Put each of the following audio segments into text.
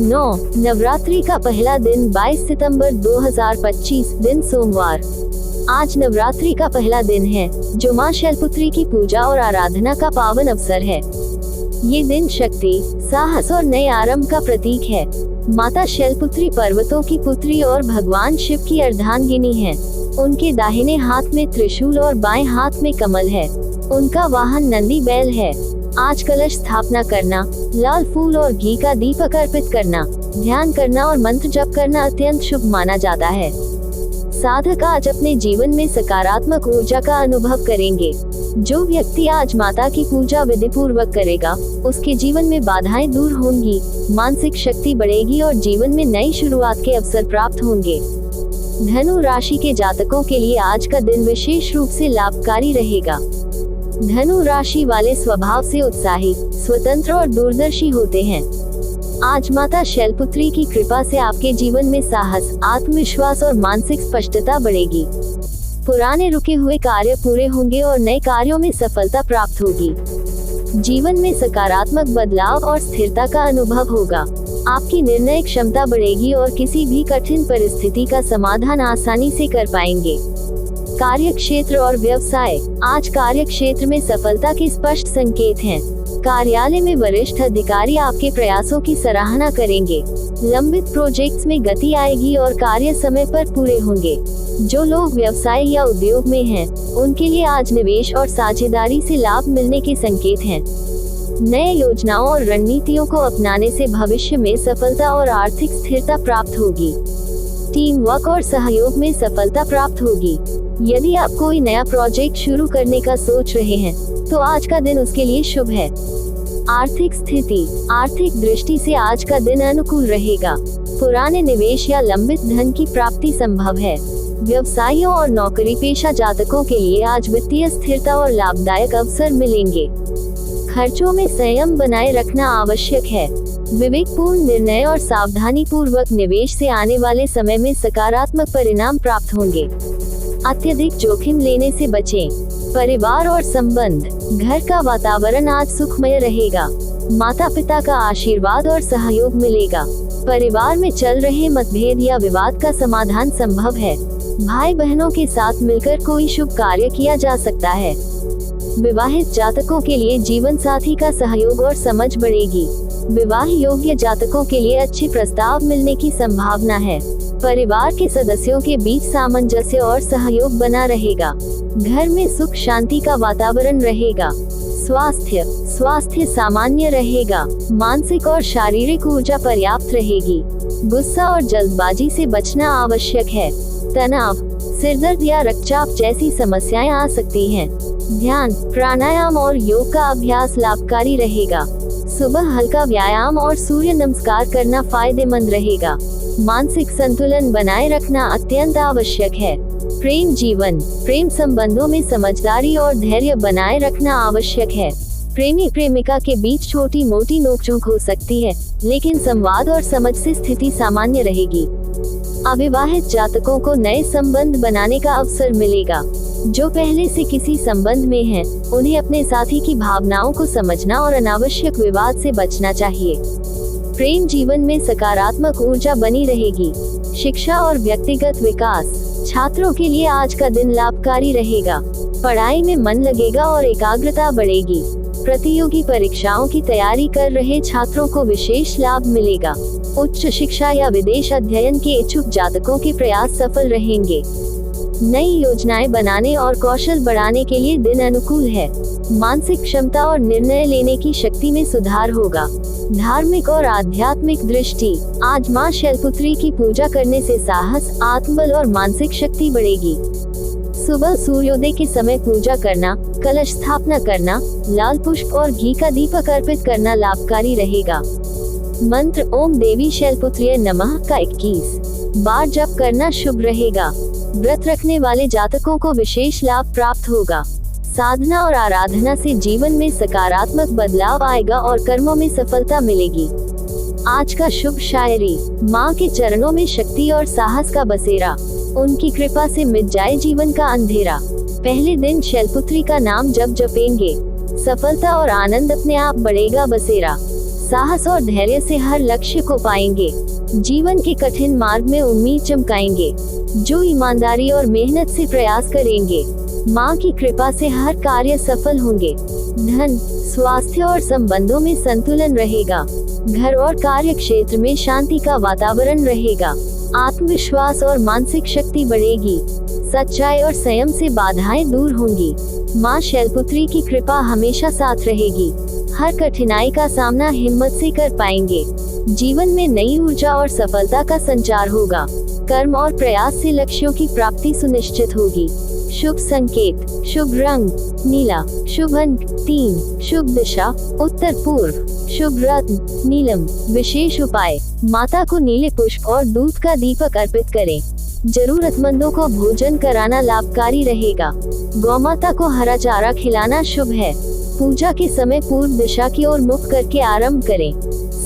9. नवरात्रि का पहला दिन 22 सितंबर 2025 दिन सोमवार। आज नवरात्रि का पहला दिन है, जो मां शैलपुत्री की पूजा और आराधना का पावन अवसर है। ये दिन शक्ति, साहस और नए आरंभ का प्रतीक है। माता शैलपुत्री पर्वतों की पुत्री और भगवान शिव की अर्धांगिनी है। उनके दाहिने हाथ में त्रिशूल और बाएं हाथ में कमल है। उनका वाहन नंदी बैल है। आज कलश स्थापना करना, लाल फूल और घी का दीपक अर्पित करना, ध्यान करना और मंत्र जप करना अत्यंत शुभ माना जाता है। साधक आज अपने जीवन में सकारात्मक ऊर्जा का अनुभव करेंगे। जो व्यक्ति आज माता की पूजा विधि पूर्वक करेगा, उसके जीवन में बाधाएं दूर होंगी, मानसिक शक्ति बढ़ेगी और जीवन में नई शुरुआत के अवसर प्राप्त होंगे। धनु राशि के जातकों के लिए आज का दिन विशेष रूप से लाभकारी रहेगा। धनु राशि वाले स्वभाव से उत्साही, स्वतंत्र और दूरदर्शी होते हैं। आज माता शैलपुत्री की कृपा से आपके जीवन में साहस, आत्मविश्वास और मानसिक स्पष्टता बढ़ेगी। पुराने रुके हुए कार्य पूरे होंगे और नए कार्यों में सफलता प्राप्त होगी। जीवन में सकारात्मक बदलाव और स्थिरता का अनुभव होगा। आपकी निर्णय क्षमता बढ़ेगी और किसी भी कठिन परिस्थिति का समाधान आसानी से कर पाएंगे। कार्य क्षेत्र और व्यवसाय, आज कार्य क्षेत्र में सफलता के स्पष्ट संकेत हैं। कार्यालय में वरिष्ठ अधिकारी आपके प्रयासों की सराहना करेंगे। लंबित प्रोजेक्ट्स में गति आएगी और कार्य समय पर पूरे होंगे। जो लोग व्यवसाय या उद्योग में हैं, उनके लिए आज निवेश और साझेदारी से लाभ मिलने के संकेत हैं। नए योजनाओं और रणनीतियों को अपनाने से भविष्य में सफलता और आर्थिक स्थिरता प्राप्त होगी। टीम वर्क और सहयोग में सफलता प्राप्त होगी। यदि आप कोई नया प्रोजेक्ट शुरू करने का सोच रहे हैं, तो आज का दिन उसके लिए शुभ है। आर्थिक स्थिति, आर्थिक दृष्टि से आज का दिन अनुकूल रहेगा। पुराने निवेश या लंबित धन की प्राप्ति संभव है। व्यवसायियों और नौकरी पेशा जातकों के लिए आज वित्तीय स्थिरता और लाभदायक अवसर मिलेंगे। खर्चों में संयम बनाए रखना आवश्यक है। विवेकपूर्ण निर्णय और सावधानी पूर्वक निवेश से आने वाले समय में सकारात्मक परिणाम प्राप्त होंगे। अत्यधिक जोखिम लेने से बचें। परिवार और संबंध, घर का वातावरण आज सुखमय रहेगा। माता पिता का आशीर्वाद और सहयोग मिलेगा। परिवार में चल रहे मतभेद या विवाद का समाधान संभव है। भाई बहनों के साथ मिलकर कोई शुभ कार्य किया जा सकता है। विवाहित जातकों के लिए जीवन साथी का सहयोग और समझ बढ़ेगी। विवाह योग्य जातकों के लिए अच्छे प्रस्ताव मिलने की संभावना है। परिवार के सदस्यों के बीच सामंजस्य और सहयोग बना रहेगा। घर में सुख शांति का वातावरण रहेगा। स्वास्थ्य सामान्य रहेगा। मानसिक और शारीरिक ऊर्जा पर्याप्त रहेगी। गुस्सा और जल्दबाजी से बचना आवश्यक है। तनाव, सिरदर्द या रक्तचाप जैसी समस्याएं आ सकती हैं। ध्यान, प्राणायाम और योग का अभ्यास लाभकारी रहेगा। सुबह हल्का व्यायाम और सूर्य नमस्कार करना फायदेमंद रहेगा। मानसिक संतुलन बनाए रखना अत्यंत आवश्यक है। प्रेम जीवन, प्रेम संबंधों में समझदारी और धैर्य बनाए रखना आवश्यक है। प्रेमी प्रेमिका के बीच छोटी मोटी नोकझोंक हो सकती है, लेकिन संवाद और समझ से स्थिति सामान्य रहेगी। अविवाहित जातकों को नए संबंध बनाने का अवसर मिलेगा। जो पहले से किसी संबंध में हैं, उन्हें अपने साथी की भावनाओं को समझना और अनावश्यक विवाद से बचना चाहिए। प्रेम जीवन में सकारात्मक ऊर्जा बनी रहेगी। शिक्षा और व्यक्तिगत विकास, छात्रों के लिए आज का दिन लाभकारी रहेगा। पढ़ाई में मन लगेगा और एकाग्रता बढ़ेगी। प्रतियोगी परीक्षाओं की तैयारी कर रहे छात्रों को विशेष लाभ मिलेगा। उच्च शिक्षा या विदेश अध्ययन के इच्छुक जातकों के प्रयास सफल रहेंगे। नई योजनाएं बनाने और कौशल बढ़ाने के लिए दिन अनुकूल है। मानसिक क्षमता और निर्णय लेने की शक्ति में सुधार होगा। धार्मिक और आध्यात्मिक दृष्टि, आज मां शैलपुत्री की पूजा करने से साहस, आत्मबल और मानसिक शक्ति बढ़ेगी। सुबह सूर्योदय के समय पूजा करना, कलश स्थापना करना, लाल पुष्प और घी का दीपक अर्पित करना लाभकारी रहेगा। मंत्र ओम देवी शैलपुत्र्यै नमः का 21 बार जप करना शुभ रहेगा। व्रत रखने वाले जातकों को विशेष लाभ प्राप्त होगा। साधना और आराधना से जीवन में सकारात्मक बदलाव आएगा और कर्मों में सफलता मिलेगी। आज का शुभ शायरी, माँ के चरणों में शक्ति और साहस का बसेरा, उनकी कृपा से मिट जाए जीवन का अंधेरा। पहले दिन शैलपुत्री का नाम जब जपेंगे, सफलता और आनंद अपने आप बढ़ेगा बसेरा। साहस और धैर्य से हर लक्ष्य को पाएंगे। जीवन के कठिन मार्ग में उम्मीद चमकाएंगे, जो ईमानदारी और मेहनत से प्रयास करेंगे। माँ की कृपा से हर कार्य सफल होंगे। धन, स्वास्थ्य और संबंधों में संतुलन रहेगा। घर और कार्य क्षेत्र में शांति का वातावरण रहेगा। आत्मविश्वास और मानसिक शक्ति बढ़ेगी। सच्चाई और संयम से बाधाएं दूर होंगी। माँ शैलपुत्री की कृपा हमेशा साथ रहेगी। हर कठिनाई का सामना हिम्मत से कर पाएंगे। जीवन में नई ऊर्जा और सफलता का संचार होगा। कर्म और प्रयास से लक्ष्यों की प्राप्ति सुनिश्चित होगी। शुभ संकेत, शुभ रंग नीला, शुभ अंक 3, शुभ दिशा उत्तर पूर्व, शुभ रत्न नीलम। विशेष उपाय, माता को नीले पुष्प और दूध का दीपक अर्पित करें। जरूरतमंदों को भोजन कराना लाभकारी रहेगा। गौमाता को हरा चारा खिलाना शुभ है। पूजा के समय पूर्व दिशा की ओर मुख करके आरंभ करें।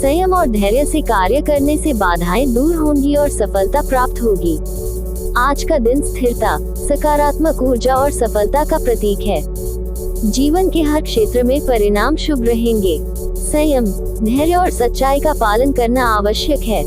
संयम और धैर्य से कार्य करने से बाधाएं दूर होंगी और सफलता प्राप्त होगी। आज का दिन स्थिरता, सकारात्मक ऊर्जा और सफलता का प्रतीक है। जीवन के हर क्षेत्र में परिणाम शुभ रहेंगे। संयम, धैर्य और सच्चाई का पालन करना आवश्यक है।